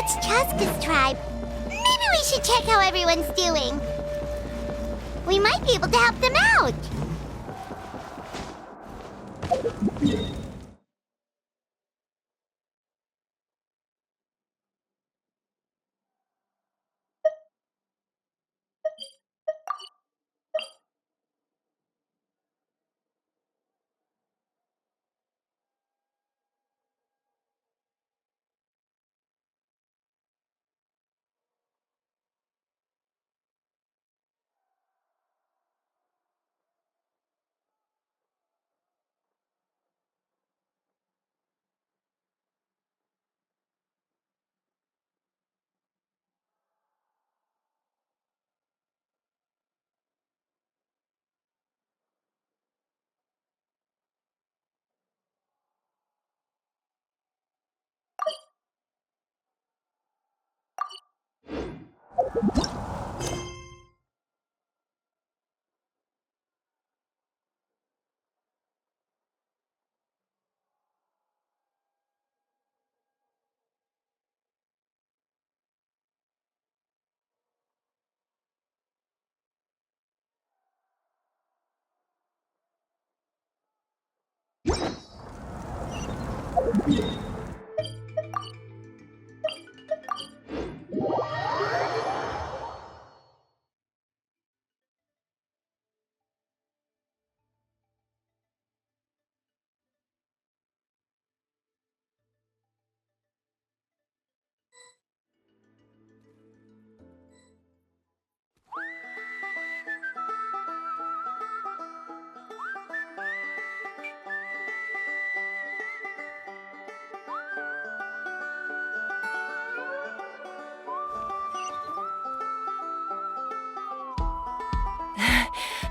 That's Chaska's tribe. Maybe we should check how everyone's doing. We might be able to help them out.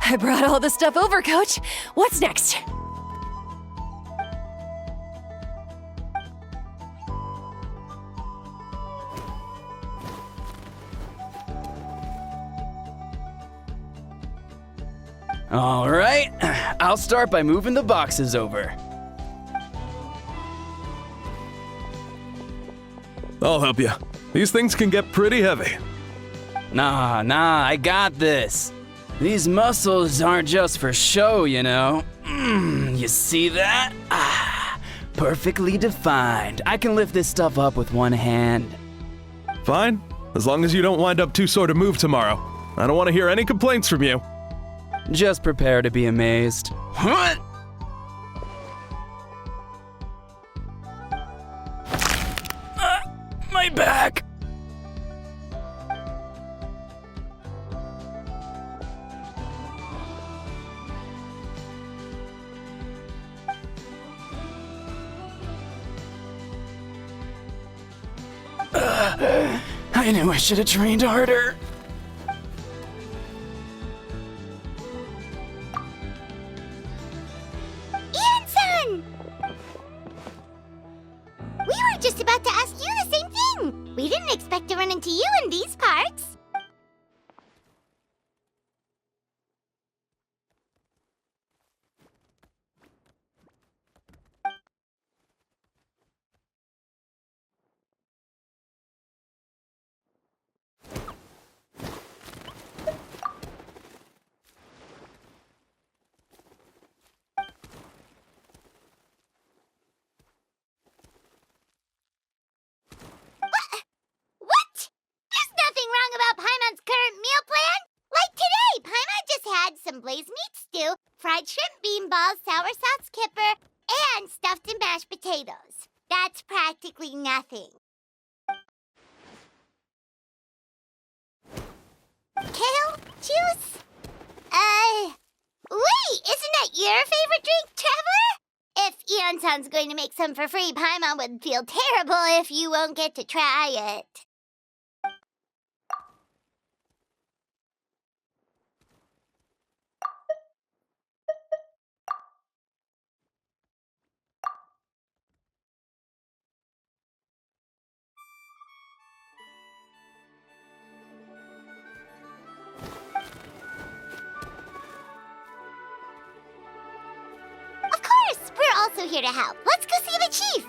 I brought all the stuff over, Coach. What's next? All right, I'll start by moving the boxes over. I'll help you. These things can get pretty heavy. Nah, I got this. These muscles aren't just for show, you know. You see that? Perfectly defined. I can lift this stuff up with one hand. Fine, as long as you don't wind up too sore to move tomorrow. I don't want to hear any complaints from you. Just prepare to be amazed. What? My back! I knew I should have trained harder. Ian-san! We were just about to ask you the same thing. We didn't expect to run into you in these parts. What? There's nothing wrong about Paimon's current meal plan. Like today, Paimon just had some blazed meat stew, fried shrimp bean balls, sour sauce kipper, and stuffed and mashed potatoes. That's practically nothing. Kale juice? Wait, isn't that your favorite drink, Trevor? If Eon-san's going to make some for free, Paimon would feel terrible if you won't get to try it. Of course, we're also here to help. Let's go see the chief.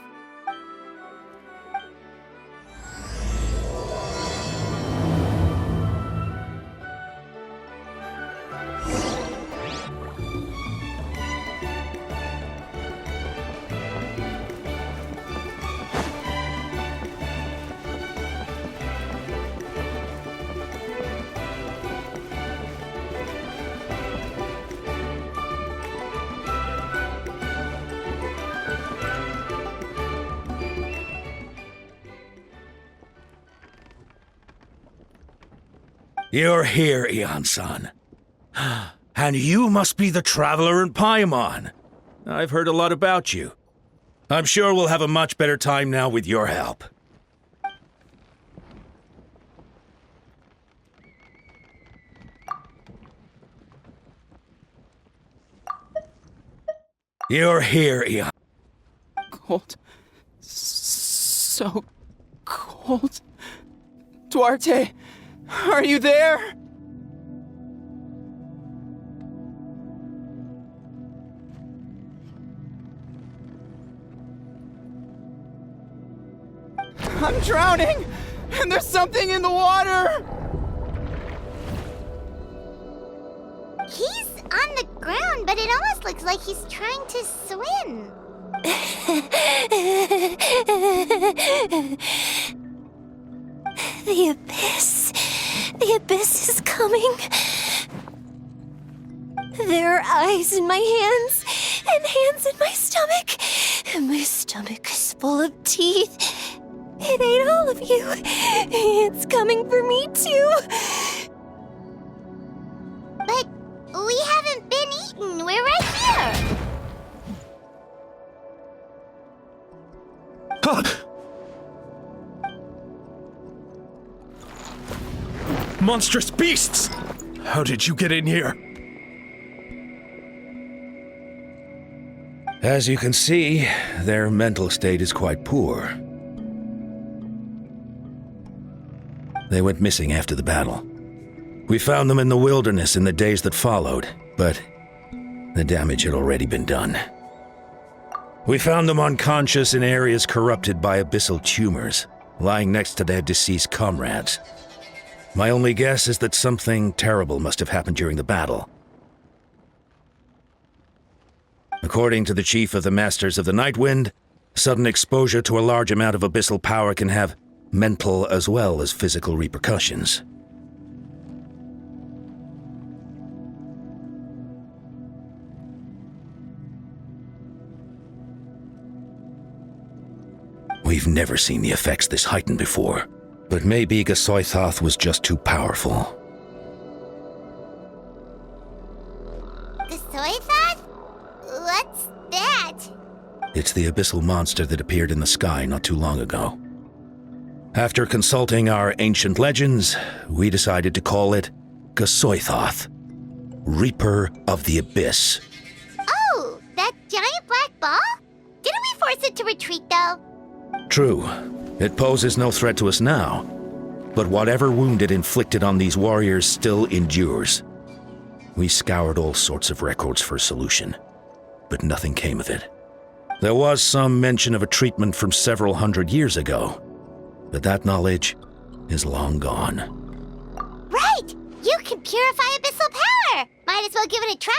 You're here, Eon-san. And you must be the traveler in Paimon. I've heard a lot about you. I'm sure we'll have a much better time now with your help. You're here, Eon. Cold. So cold. Duarte, are you there? I'm drowning! And there's something in the water! He's on the ground, but it almost looks like he's trying to swim. The abyss. The abyss is coming. There are eyes in my hands, and hands in my stomach. And my stomach is full of teeth. It ate all of you. It's coming for me, too. But we haven't been eaten. We're right here. Monstrous beasts! How did you get in here? As you can see, their mental state is quite poor. They went missing after the battle. We found them in the wilderness in the days that followed, but the damage had already been done. We found them unconscious in areas corrupted by abyssal tumors, lying next to their deceased comrades. My only guess is that something terrible must have happened during the battle. According to the chief of the Masters of the Nightwind, sudden exposure to a large amount of abyssal power can have mental as well as physical repercussions. We've never seen the effects this heightened before, but maybe Gasoithoth was just too powerful. The soy thought? What's that? It's the abyssal monster that appeared in the sky not too long ago. After consulting our ancient legends, we decided to call it Gasoithoth, Reaper of the Abyss. Oh, that giant black ball? Didn't we force it to retreat, though? True, it poses no threat to us now, but whatever wound it inflicted on these warriors still endures. We scoured all sorts of records for a solution, but nothing came of it. There was some mention of a treatment from several hundred years ago, but that knowledge is long gone. Right! You can purify abyssal power! Might as well give it a try!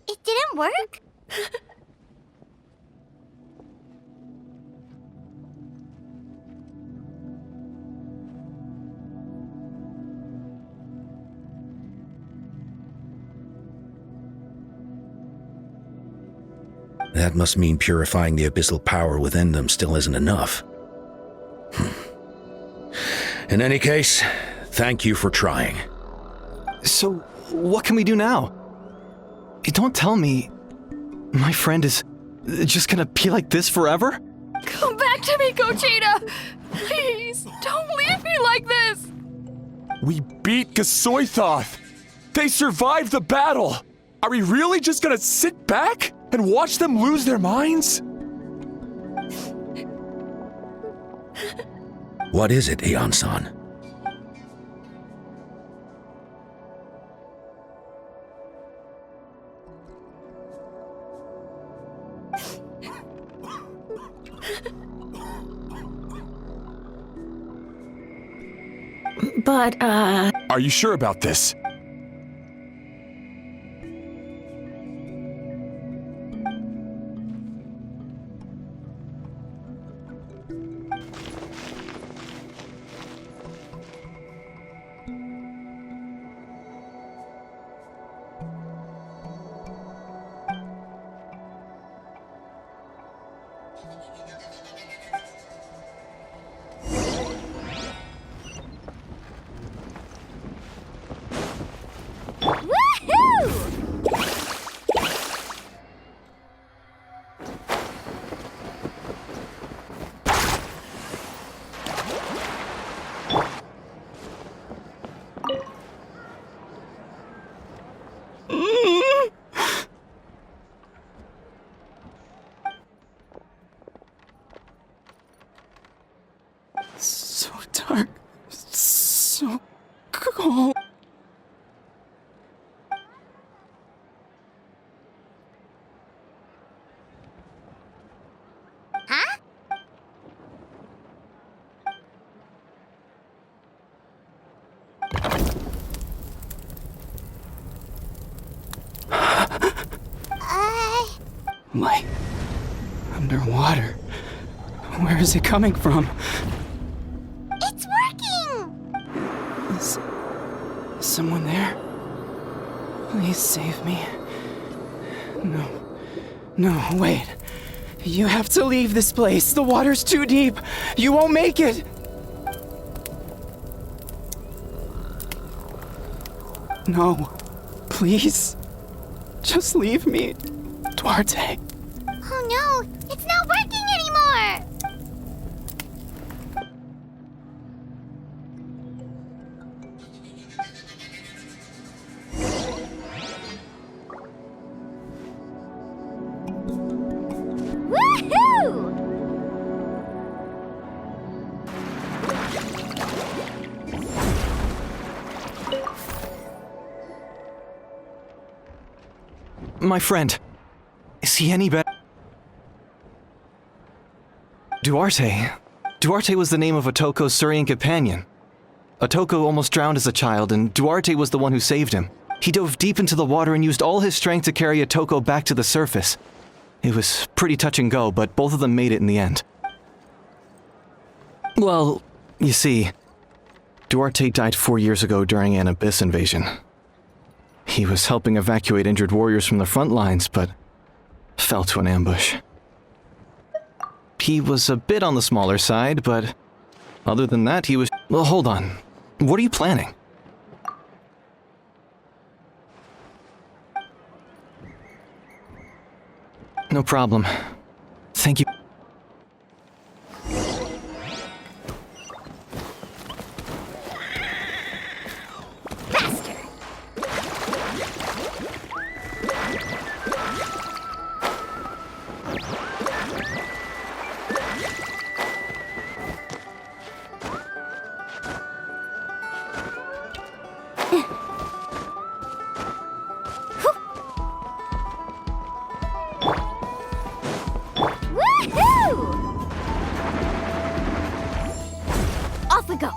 It didn't work? That must mean purifying the abyssal power within them still isn't enough. In any case, thank you for trying. So, what can we do now? Don't tell me my friend is just gonna be like this forever? Come back to me, Gogeta! Please, don't leave me like this! We beat Gasoithoth! They survived the battle! Are we really just gonna sit back and watch them lose their minds? What is it, Eon-san? But, Are you sure about this? So dark. So cold. Huh? Light. Underwater. Where is it coming from? It's working! Is someone there? Please save me. No. No, wait. You have to leave this place. The water's too deep. You won't make it. No. Please. Just leave me. Duarte. Oh no, it's not working anymore! Woohoo! My friend. Is he any better? Duarte. Duarte was the name of Otoko's Surian companion. Otoko almost drowned as a child, and Duarte was the one who saved him. He dove deep into the water and used all his strength to carry Otoko back to the surface. It was pretty touch and go, but both of them made it in the end. Well, you see, Duarte died 4 years ago during an abyss invasion. He was helping evacuate injured warriors from the front lines, but fell to an ambush. He was a bit on the smaller side, but other than that, he was... Well, hold on. What are you planning? No problem. Thank you. Faster! Woohoo! Off we go!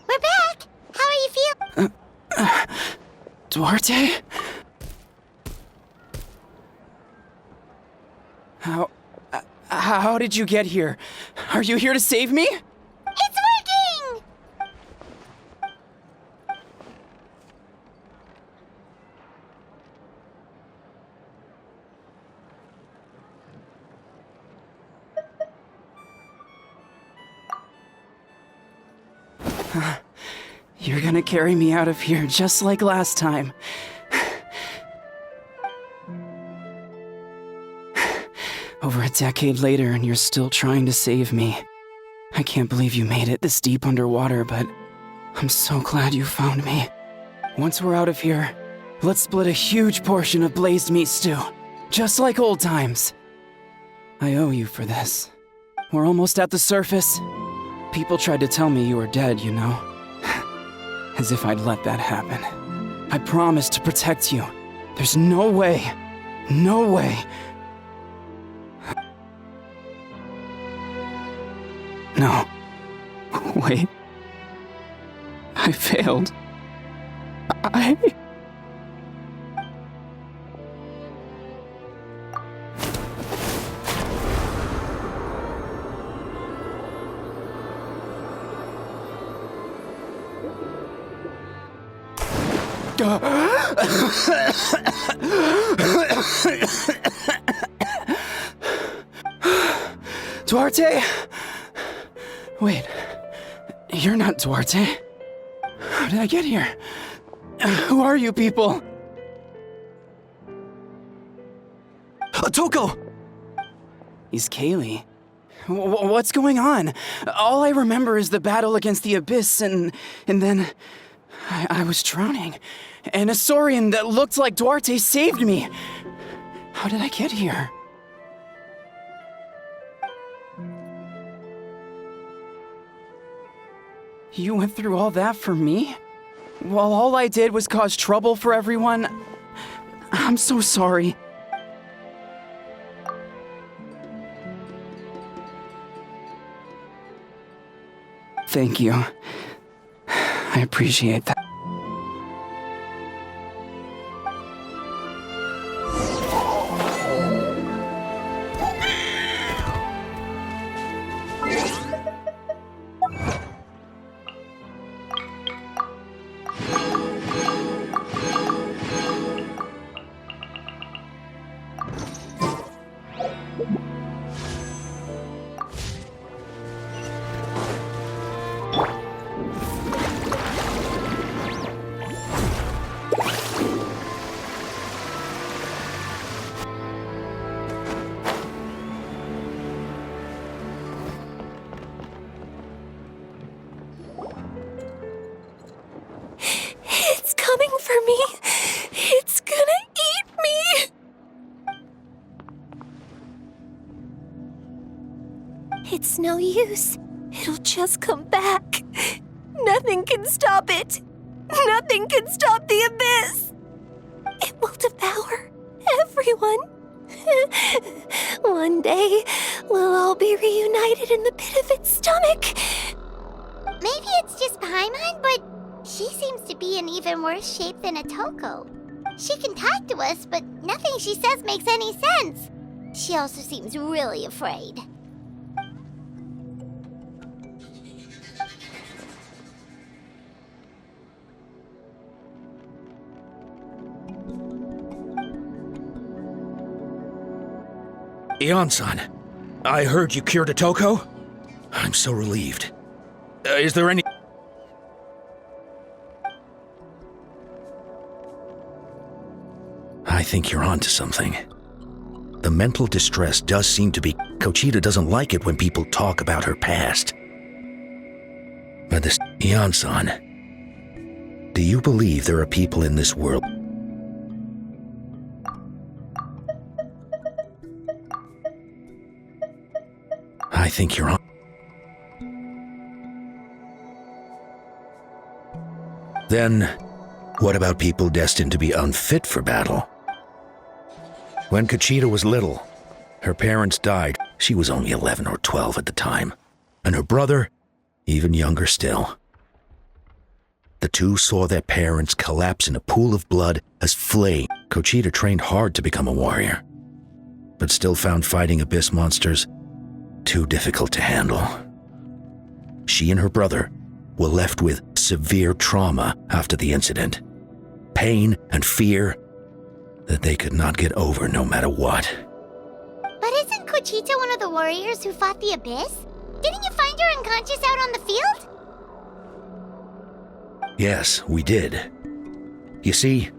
We're back! How are you feeling? Duarte? How did you get here? Are you here to save me? It's working! You're gonna carry me out of here just like last time. Over a decade later, and you're still trying to save me. I can't believe you made it this deep underwater, but I'm so glad you found me. Once we're out of here, let's split a huge portion of blazed meat stew, just like old times. I owe you for this. We're almost at the surface. People tried to tell me you were dead, you know? As if I'd let that happen. I promised to protect you. There's no way. No way. No. Wait. I failed. Duarte? Wait, you're not Duarte. How did I get here? Who are you people? Toko! He's Kaylee. What's going on? All I remember is the battle against the Abyss, and then I was drowning. And a Saurian that looked like Duarte saved me. How did I get here? You went through all that for me? While all I did was cause trouble for everyone? I'm so sorry. Thank you. I appreciate that. It's coming for me. It's gonna eat me. It's no use. It'll just come back. Nothing can stop it. Nothing can stop the abyss. It will devour everyone. One day, we'll all be reunited in the pit of its stomach. Maybe it's just Paimon, but she seems to be in even worse shape than a Toko. She can talk to us, but nothing she says makes any sense. She also seems really afraid. Ion-san, I heard you cured a Toko? I'm so relieved. Is there any... I think you're onto something. The mental distress does seem to be... Kochita doesn't like it when people talk about her past. But this... Ion-san, do you believe there are people in this world... I think you're on... Then, what about people destined to be unfit for battle? When Kochita was little, her parents died. She was only 11 or 12 at the time. And her brother, even younger still. The two saw their parents collapse in a pool of blood as flame. Kochita trained hard to become a warrior, but still found fighting abyss monsters too difficult to handle. She and her brother were left with severe trauma after the incident. Pain and fear that they could not get over no matter what. But isn't Kochita one of the warriors who fought the Abyss? Didn't you find her unconscious out on the field? Yes, we did. You see,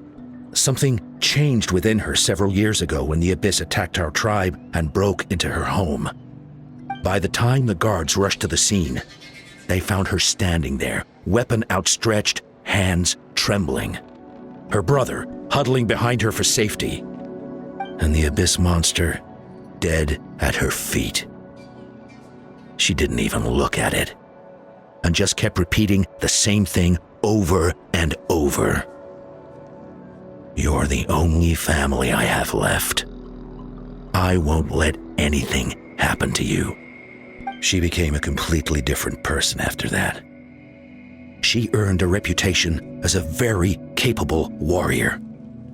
something changed within her several years ago when the Abyss attacked our tribe and broke into her home. By the time the guards rushed to the scene, they found her standing there, weapon outstretched, hands trembling. Her brother huddling behind her for safety, and the Abyss monster dead at her feet. She didn't even look at it. and just kept repeating the same thing over and over. You're the only family I have left. I won't let anything happen to you. She became a completely different person after that. She earned a reputation as a very capable warrior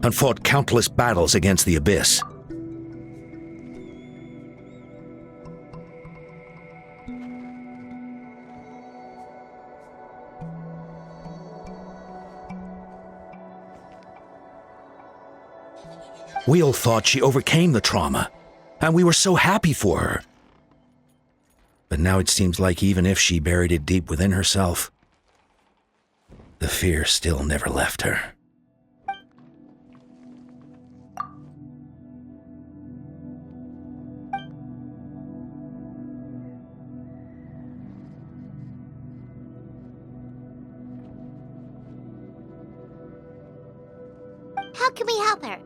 and fought countless battles against the Abyss. We all thought she overcame the trauma, and we were so happy for her. But now it seems like even if she buried it deep within herself, the fear still never left her. How can we help her?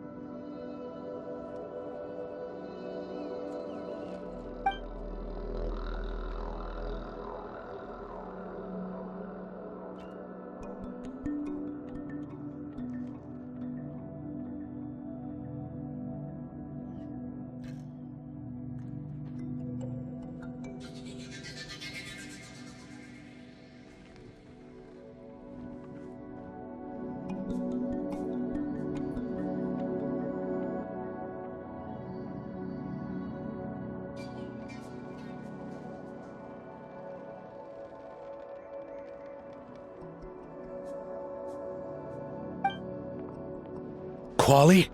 Quali?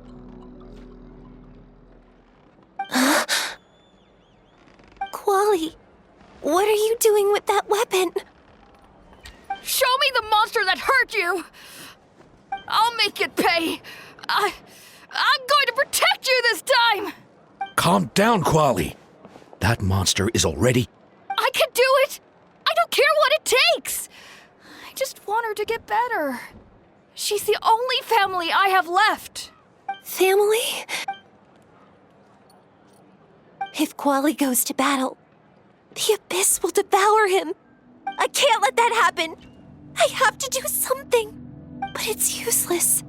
Quali, what are you doing with that weapon? Show me the monster that hurt you! I'll make it pay! I'm going to protect you this time! Calm down, Quali. That monster is already... I can do it! I don't care what it takes! I just want her to get better. She's the only family I have left. Family? If Quali goes to battle, the Abyss will devour him. I can't let that happen. I have to do something. But it's useless.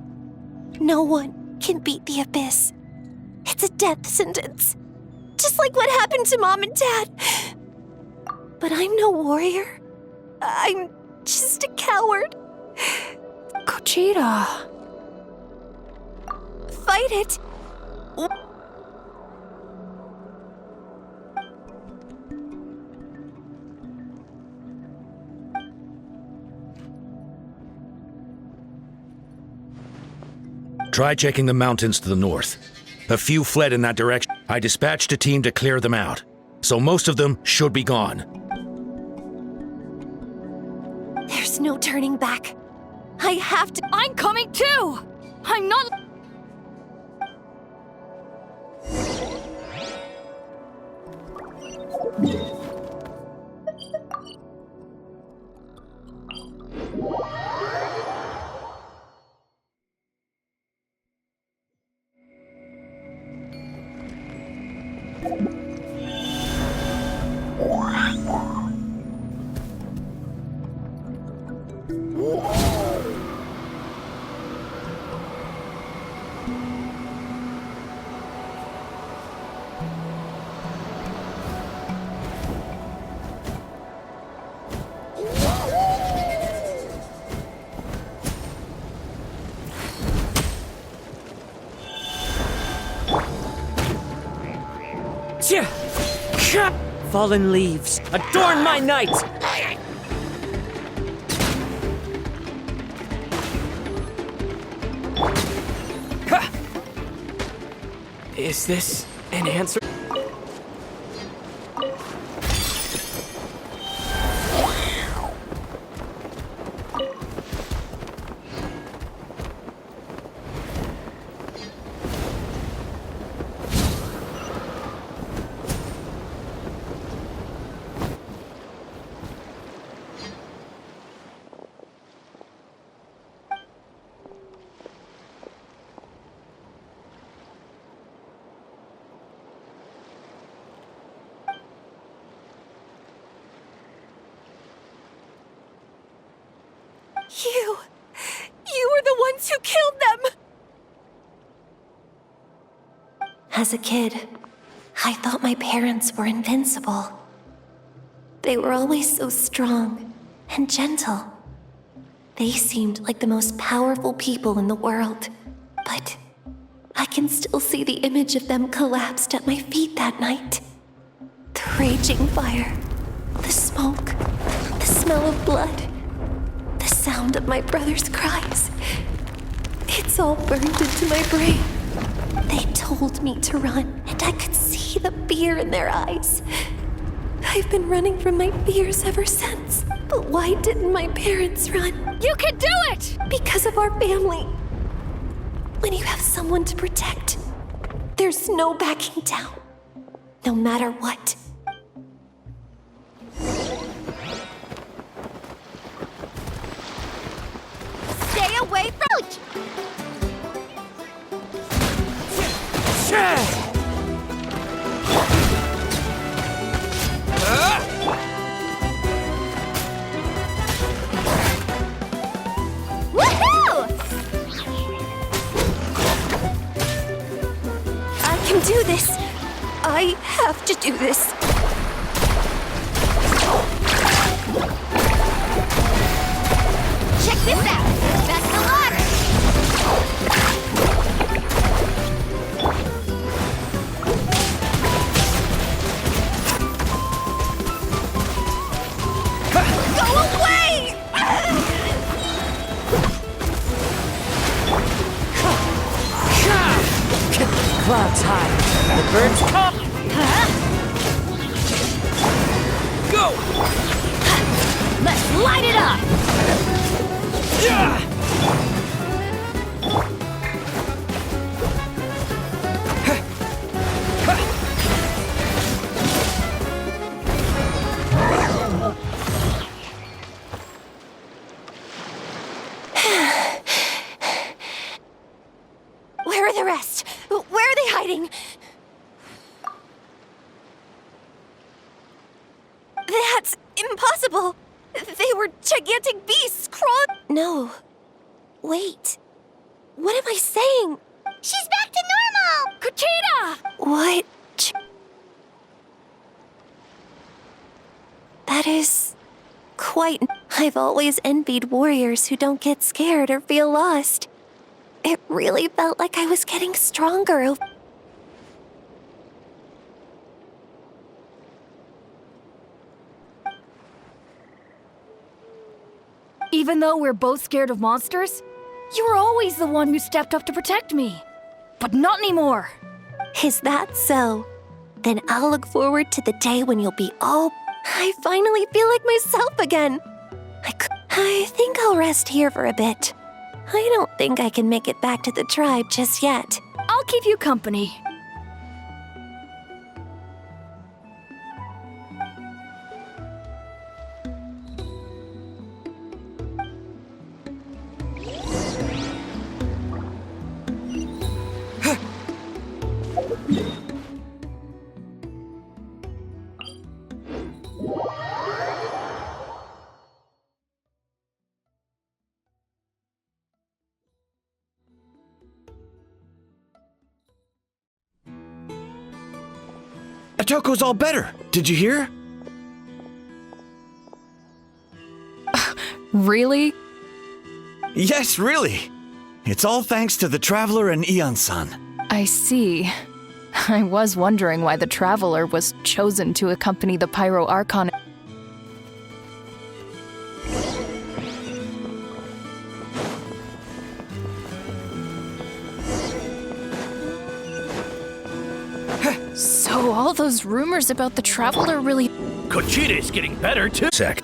No one can beat the Abyss. It's a death sentence. Just like what happened to Mom and Dad. But I'm no warrior. I'm just a coward. Gogeta. Fight it. Try checking the mountains to the north. A few fled in that direction. I dispatched a team to clear them out, so most of them should be gone. There's no turning back. I have to. I'm coming too! I'm not. Fallen leaves, adorn my night! Is this an answer? You were the ones who killed them! As a kid, I thought my parents were invincible. They were always so strong and gentle. They seemed like the most powerful people in the world. But I can still see the image of them collapsed at my feet that night. The raging fire, the smoke, the smell of blood, the sound of my brother's cries. It's all burned into my brain. They told me to run, and I could see the fear in their eyes. I've been running from my fears ever since. But why didn't my parents run? You can do it! Because of our family. When you have someone to protect, there's no backing down. No matter what. Stay away from Ouch! Woohoo! I can do this. I have to do this. Check this out! Best of luck! Go away! Clouds high. The birds come. Go! Let's light it up! Where are the rest? Where are they hiding? That's impossible! They were gigantic beasts crawling. No. Wait. What am I saying? She's back to normal! Kuchita! What? That is quite. I've always envied warriors who don't get scared or feel lost. It really felt like I was getting stronger. Even though we're both scared of monsters, you were always the one who stepped up to protect me. But not anymore. Is that so? Then I'll look forward to the day when you'll be all. I finally feel like myself again. I think I'll rest here for a bit. I don't think I can make it back to the tribe just yet. I'll keep you company. Atoko's all better. Did you hear? Really? Yes, really. It's all thanks to the Traveler and Ian-san. I see. I was wondering why the Traveler was chosen to accompany the Pyro Archon. So all those rumors about the Traveler really... Kuchita's getting better too. Sec.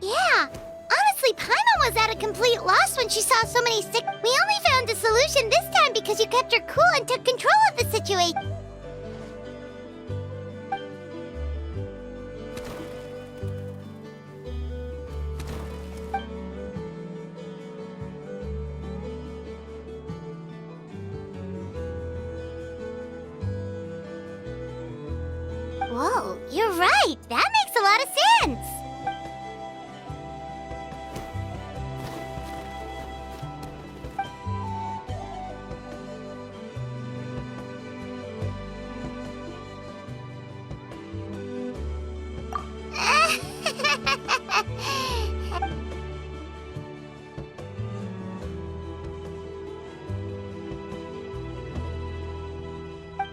Yeah, honestly, Paimon was at a complete loss when she saw so many sick. We only found a solution this time because you kept her cool and took control of the situation. You're right. That makes a lot of sense.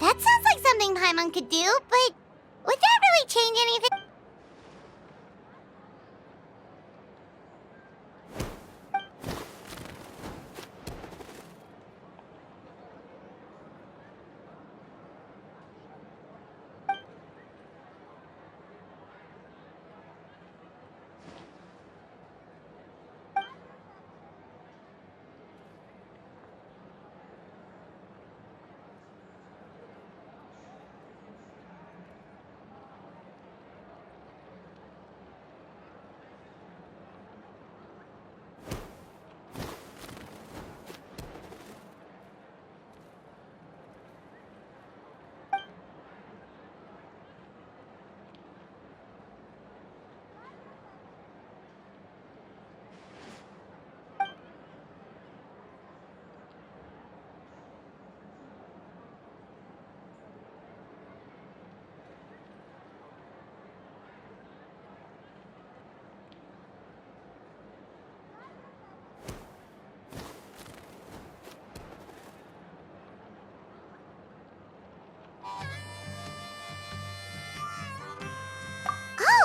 That sounds like something Paimon could do, but would that really change anything?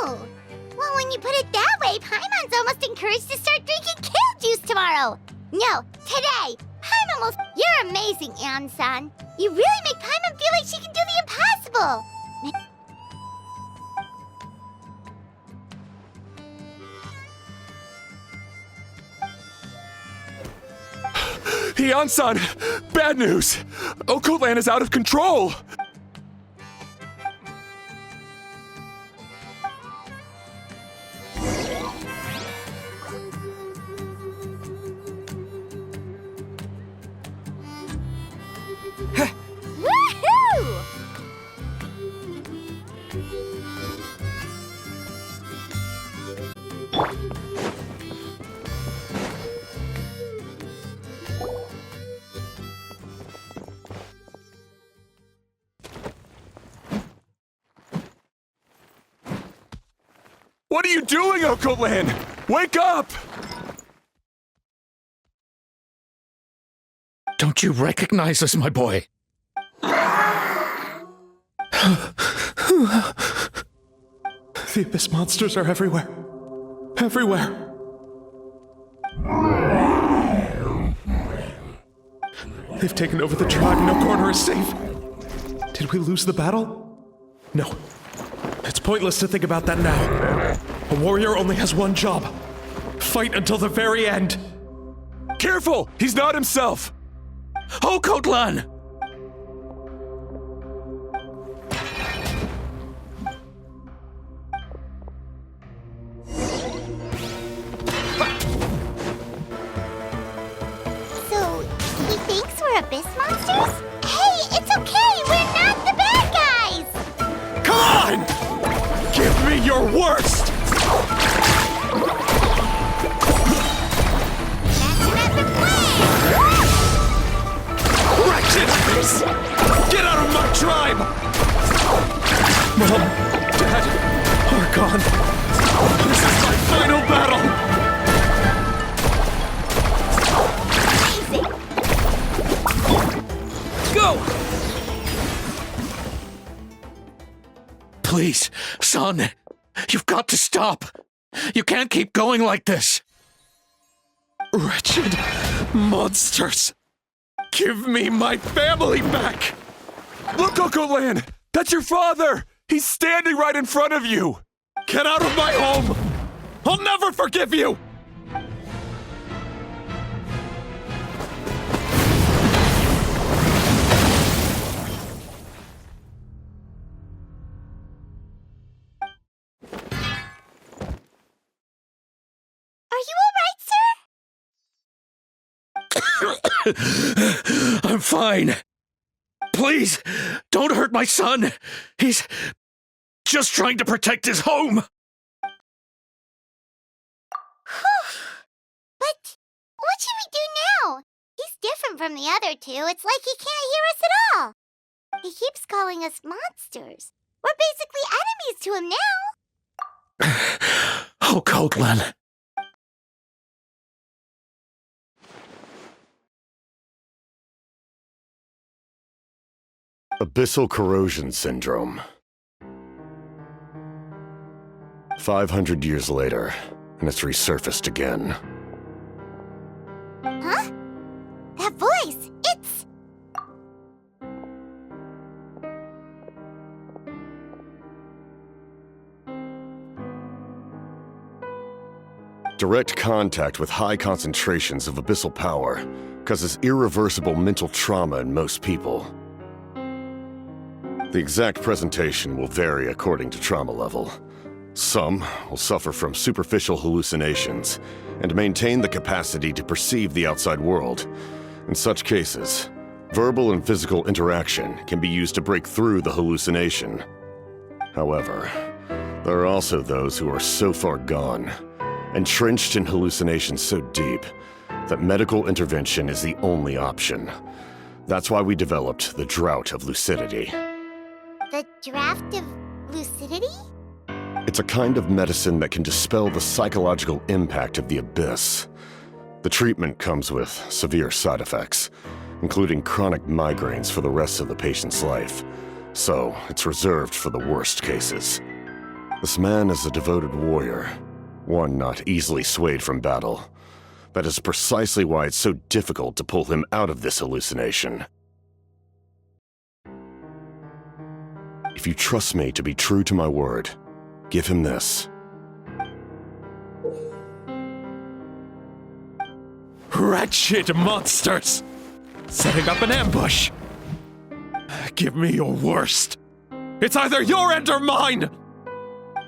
Oh, well, when you put it that way, Paimon's almost encouraged to start drinking kale juice tomorrow. No, today. Paimon will... You're amazing, Ann-san. You really make Paimon feel like she can do the impossible. Heian-san! Bad news! Occult Land is out of control! Woohoo! What are you doing, Occult Land? Wake up! Don't you recognize us, my boy? The Abyss monsters are everywhere. Everywhere. They've taken over the tribe. No corner is safe. Did we lose the battle? No. It's pointless to think about that now. A warrior only has one job. Fight until the very end. Careful! He's not himself! Okotlan! So, he thinks we're Abyss monsters? Hey, it's okay! We're not the bad guys! Come on! Give me your worst! That's the plan! Wretched Abyss! Get out of my tribe! Mom, Dad, are gone. This is my final battle! Go! Please, son, you've got to stop. You can't keep going like this. Wretched monsters! Give me my family back! Look, Occult Land! That's your father! He's standing right in front of you! Get out of my home! I'll never forgive you! Are you alright, sir? I'm fine. Please, don't hurt my son. just trying to protect his home! But what should we do now? He's different from the other two. It's like he can't hear us at all. He keeps calling us monsters. We're basically enemies to him now. Oh, Coatlan. Abyssal corrosion syndrome. 500 years later, and it's resurfaced again. Huh? That voice! It's... Direct contact with high concentrations of abyssal power causes irreversible mental trauma in most people. The exact presentation will vary according to trauma level. Some will suffer from superficial hallucinations and maintain the capacity to perceive the outside world. In such cases, verbal and physical interaction can be used to break through the hallucination. However, there are also those who are so far gone, entrenched in hallucinations so deep, that medical intervention is the only option. That's why we developed the Drought of Lucidity. The draft of lucidity? It's a kind of medicine that can dispel the psychological impact of the abyss. The treatment comes with severe side effects, including chronic migraines for the rest of the patient's life, so it's reserved for the worst cases. This man is a devoted warrior, one not easily swayed from battle. That is precisely why it's so difficult to pull him out of this hallucination. If you trust me to be true to my word, give him this. Wretched monsters! Setting up an ambush! Give me your worst. It's either your end or mine!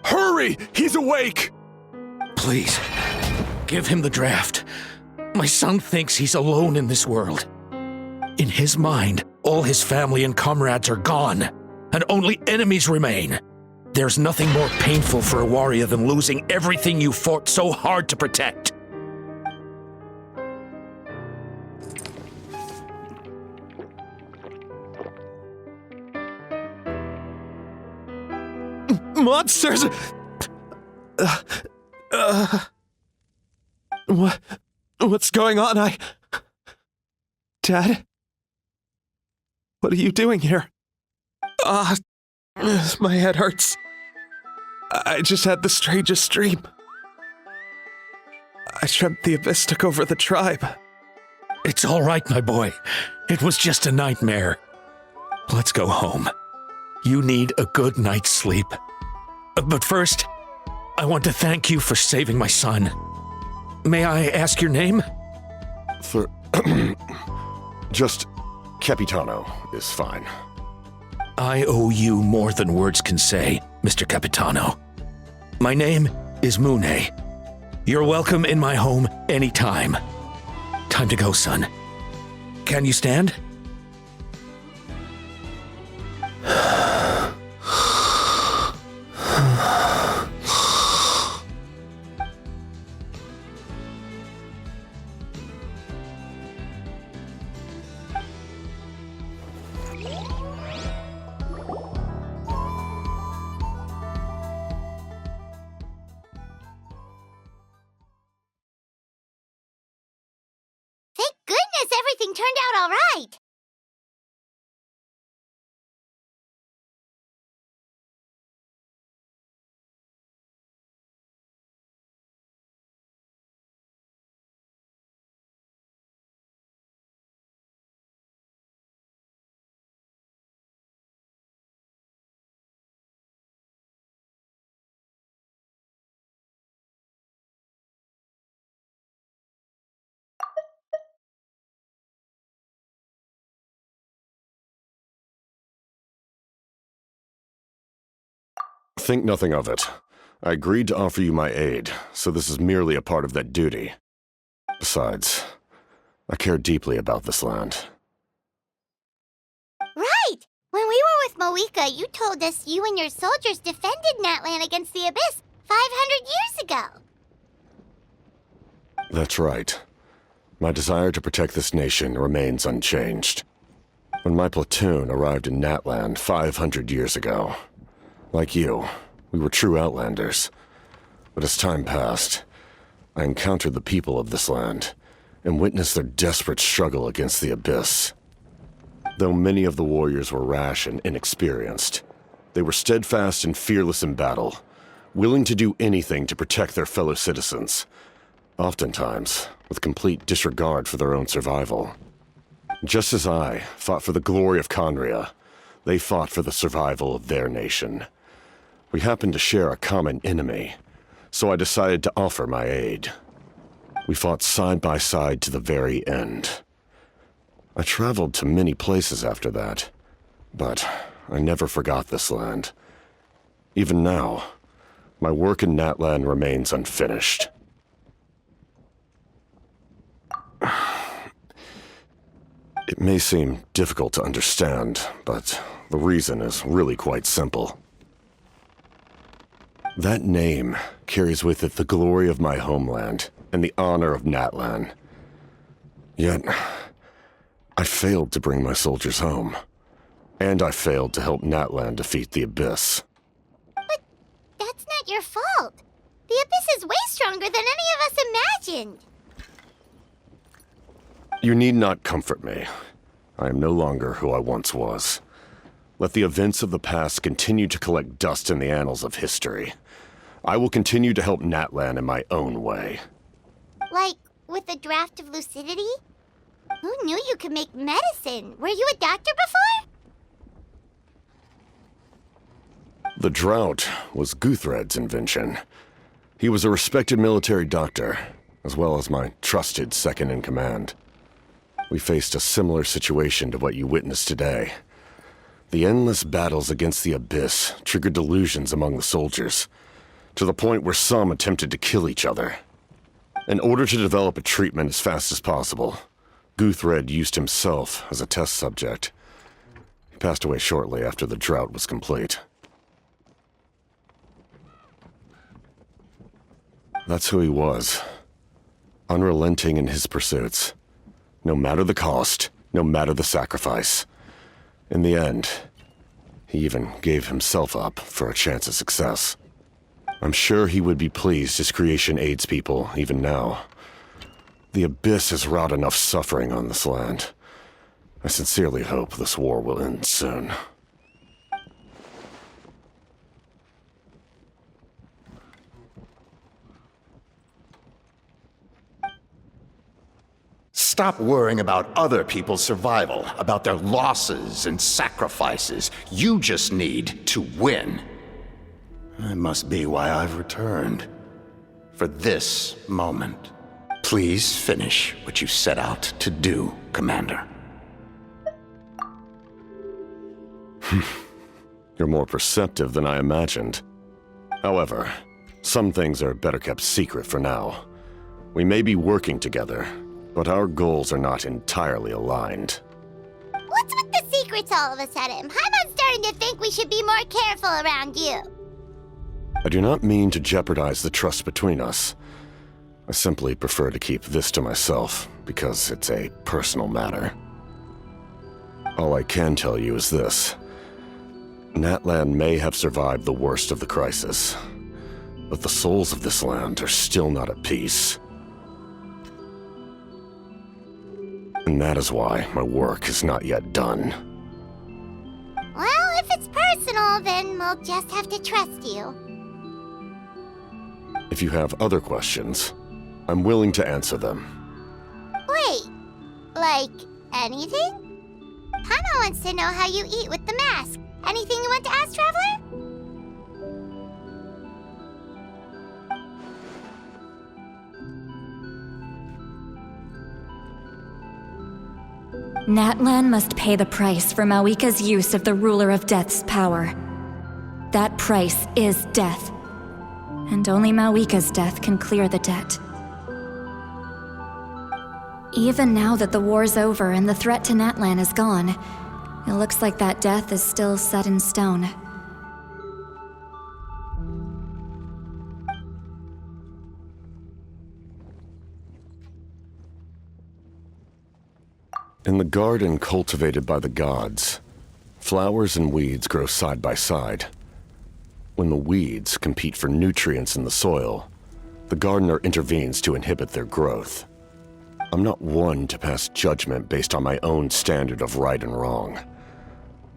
Hurry! He's awake! Please, give him the draft. My son thinks he's alone in this world. In his mind, all his family and comrades are gone, and only enemies remain. There's nothing more painful for a warrior than losing everything you fought so hard to protect. Monsters! What's going on? Dad? What are you doing here? My head hurts. I just had the strangest dream. I dreamt the abyss took over the tribe. It's all right, my boy. It was just a nightmare. Let's go home. You need a good night's sleep. But first, I want to thank you for saving my son. May I ask your name? Just Capitano is fine. I owe you more than words can say, Mr. Capitano. My name is Mune. You're welcome in my home anytime. Time to go, son. Can you stand? Thank goodness everything turned out all right. Think nothing of it. I agreed to offer you my aid, so this is merely a part of that duty. Besides, I care deeply about this land. Right! When we were with Moika, you told us you and your soldiers defended Natlan against the Abyss 500 years ago. That's right. My desire to protect this nation remains unchanged. When my platoon arrived in Natlan 500 years ago, like you, we were true outlanders. But as time passed, I encountered the people of this land and witnessed their desperate struggle against the Abyss. Though many of the warriors were rash and inexperienced, they were steadfast and fearless in battle, willing to do anything to protect their fellow citizens, oftentimes with complete disregard for their own survival. Just as I fought for the glory of Conria, they fought for the survival of their nation. We happened to share a common enemy, so I decided to offer my aid. We fought side by side to the very end. I traveled to many places after that, but I never forgot this land. Even now, my work in Natlan remains unfinished. It may seem difficult to understand, but the reason is really quite simple. That name carries with it the glory of my homeland and the honor of Natlan. Yet, I failed to bring my soldiers home. And I failed to help Natlan defeat the Abyss. But that's not your fault. The Abyss is way stronger than any of us imagined. You need not comfort me. I am no longer who I once was. Let the events of the past continue to collect dust in the annals of history. I will continue to help Natlan in my own way. Like, with the draft of lucidity? Who knew you could make medicine? Were you a doctor before? The drought was Guthred's invention. He was a respected military doctor, as well as my trusted second-in-command. We faced a similar situation to what you witnessed today. The endless battles against the Abyss triggered delusions among the soldiers, to the point where some attempted to kill each other. In order to develop a treatment as fast as possible, Guthred used himself as a test subject. He passed away shortly after the drought was complete. That's who he was. Unrelenting in his pursuits. No matter the cost, no matter the sacrifice. In the end, he even gave himself up for a chance at success. I'm sure he would be pleased his creation aids people even now. The Abyss has wrought enough suffering on this land. I sincerely hope this war will end soon. Stop worrying about other people's survival, about their losses and sacrifices. You just need to win. That must be why I've returned. For this moment. Please finish what you set out to do, Commander. You're more perceptive than I imagined. However, some things are better kept secret for now. We may be working together, but our goals are not entirely aligned. What's with the secrets all of a sudden? Paimon's starting to think we should be more careful around you. I do not mean to jeopardize the trust between us. I simply prefer to keep this to myself, because it's a personal matter. All I can tell you is this. Natlan may have survived the worst of the crisis, but the souls of this land are still not at peace. And that is why my work is not yet done. Well, if it's personal, then we'll just have to trust you. If you have other questions, I'm willing to answer them. Wait, like anything? Paimon wants to know how you eat with the mask. Anything you want to ask, Traveler? Natlan must pay the price for Mawika's use of the Ruler of Death's power. That price is death. And only Mawika's death can clear the debt. Even now that the war's over and the threat to Natlan is gone, It looks like that death is still set in stone. In the garden cultivated by the gods, flowers and weeds grow side by side. When the weeds compete for nutrients in the soil, the gardener intervenes to inhibit their growth. I'm not one to pass judgment based on my own standard of right and wrong.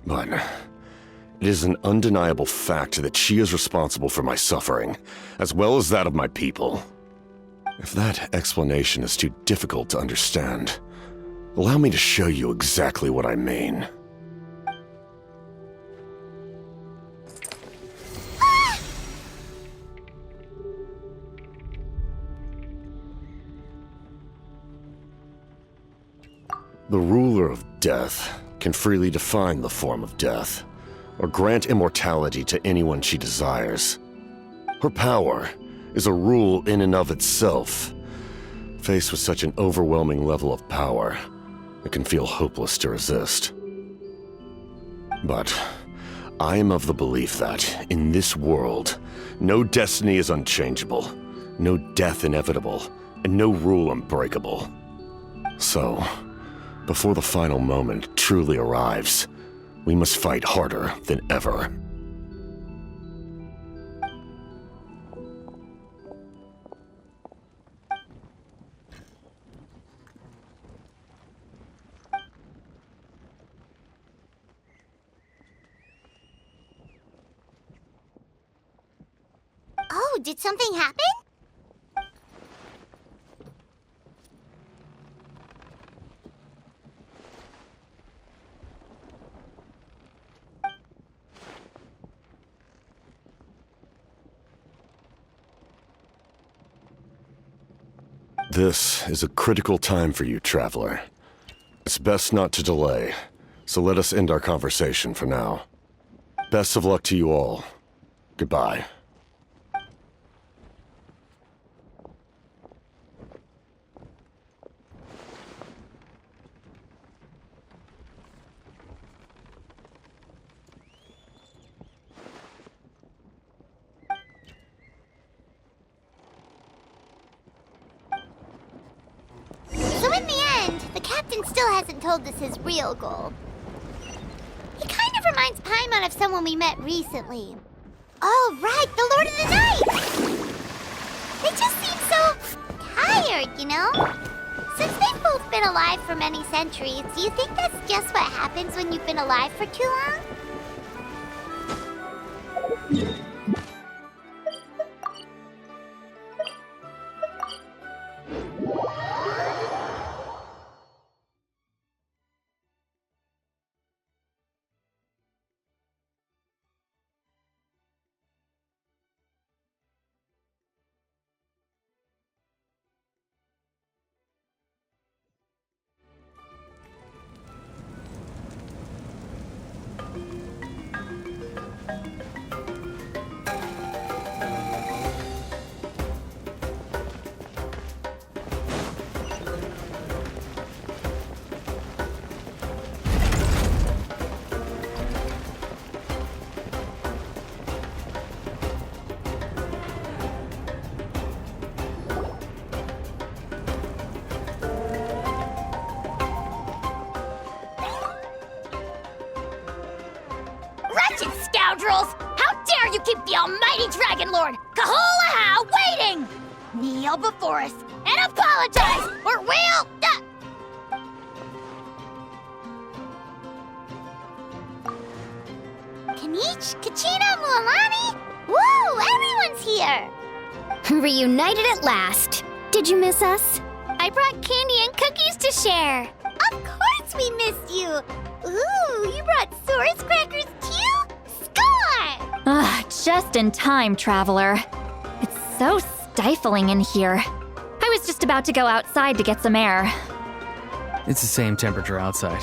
But it is an undeniable fact that she is responsible for my suffering, as well as that of my people. If that explanation is too difficult to understand, allow me to show you exactly what I mean. The ruler of death can freely define the form of death, or grant immortality to anyone she desires. Her power is a rule in and of itself. Faced with such an overwhelming level of power, it can feel hopeless to resist. But I am of the belief that, in this world, no destiny is unchangeable, no death inevitable, and no rule unbreakable. So, before the final moment truly arrives, we must fight harder than ever. Oh, did something happen? This is a critical time for you, traveler. It's best not to delay, so let us end our conversation for now. Best of luck to you all. Goodbye. So in the end, the captain still hasn't told us his real goal. He kind of reminds Paimon of someone we met recently. Oh, right, the Lord of the Night! They just seem so tired, you know? Since they've both been alive for many centuries, do you think that's just what happens when you've been alive for too long? Wretched scoundrels! How dare you keep the almighty Dragon Lord, Kaholaha, waiting! Kneel before us and apologize, or we'll... Kanich, Kachina, Mualani? Woo, everyone's here! Reunited at last. Did you miss us? I brought candy and cookies to share. Of course we missed you! Ooh, you brought Source crackers too? Score! Just in time, traveler. It's so stifling in here. I was just about to go outside to get some air. It's the same temperature outside.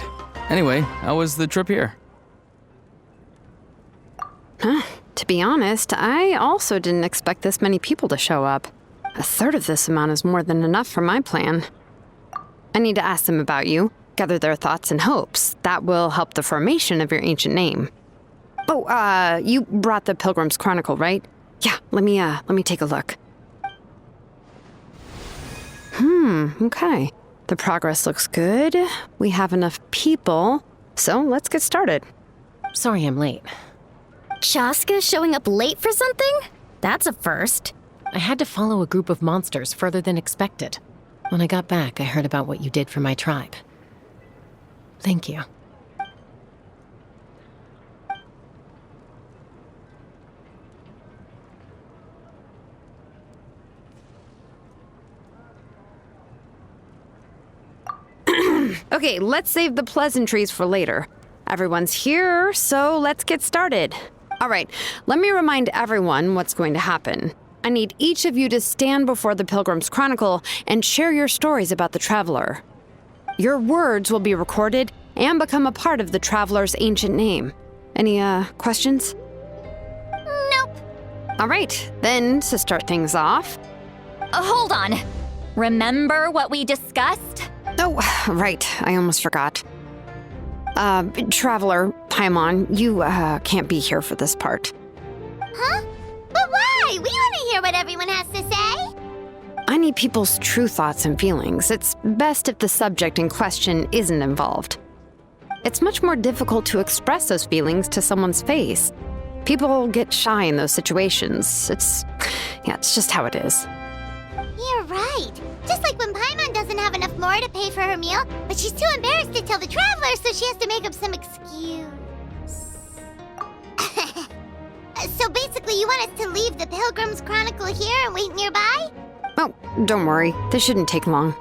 Anyway, how was the trip here? To be honest, I also didn't expect this many people to show up. A third of this amount is more than enough for my plan. I need to ask them about you. gather their thoughts and hopes. That will help the formation of your ancient name. Oh, you brought the Pilgrim's Chronicle, right? Yeah, let me take a look. Okay. The progress looks good. We have enough people, so let's get started. Sorry I'm late. Chaska showing up late for something? That's a first. I had to follow a group of monsters further than expected. When I got back, I heard about what you did for my tribe. Thank you. Okay, let's save the pleasantries for later. Everyone's here, so let's get started. All right, let me remind everyone what's going to happen. I need each of you to stand before the Pilgrim's Chronicle and share your stories about the Traveler. Your words will be recorded and become a part of the Traveler's ancient name. Any, questions? Nope. All right, then, to start things off... Hold on. Remember what we discussed? Oh, right, I almost forgot. Traveler, Paimon, you, can't be here for this part. Huh? But why? We want to hear what everyone has to say. I need people's true thoughts and feelings. It's best if the subject in question isn't involved. It's much more difficult to express those feelings to someone's face. People get shy in those situations. It's just how it is. You're right. Just like when Paimon doesn't have enough more to pay for her meal, but she's too embarrassed to tell the Traveler, so she has to make up some excuse. So basically, you want us to leave the Pilgrim's Chronicle here and wait nearby? Oh, don't worry. This shouldn't take long.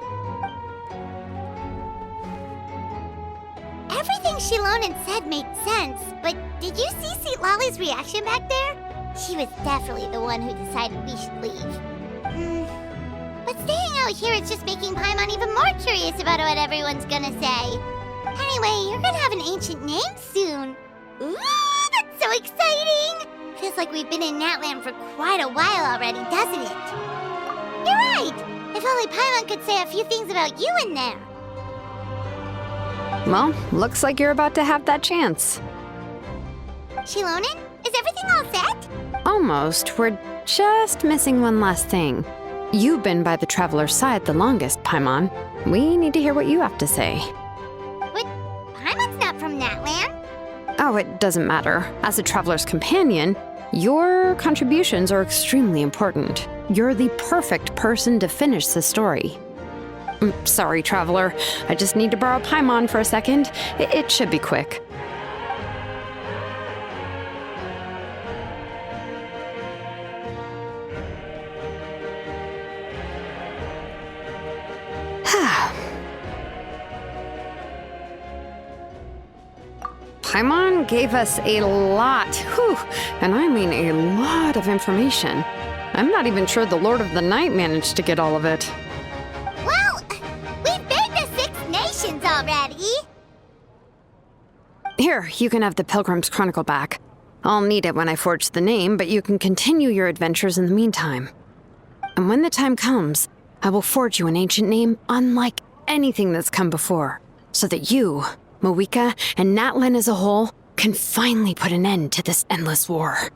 Everything Shilonen said made sense, but did you see Sweet Lolly's reaction back there? She was definitely the one who decided we should leave. But staying out here is just making Paimon even more curious about what everyone's gonna say. Anyway, you're gonna have an ancient name soon. Ooh, that's so exciting! Feels like we've been in Natlan for quite a while already, doesn't it? You're right! If only Paimon could say a few things about you in there. Well, looks like you're about to have that chance. Shilonen, is everything all set? Almost. We're just missing one last thing. You've been by the Traveler's side the longest, Paimon. We need to hear what you have to say. But Paimon's not from Natlan. Oh, it doesn't matter. As a Traveler's companion, your contributions are extremely important. You're the perfect person to finish the story. Sorry, Traveler. I just need to borrow Paimon for a second. It should be quick. Paimon gave us a lot, and I mean a lot of information. I'm not even sure the Lord of the Night managed to get all of it. Well, we've been to 6 nations already. Here, you can have the Pilgrim's Chronicle back. I'll need it when I forge the name, but you can continue your adventures in the meantime. And when the time comes, I will forge you an ancient name unlike anything that's come before, so that you, Mawika, and Natlan as a whole can finally put an end to this endless war.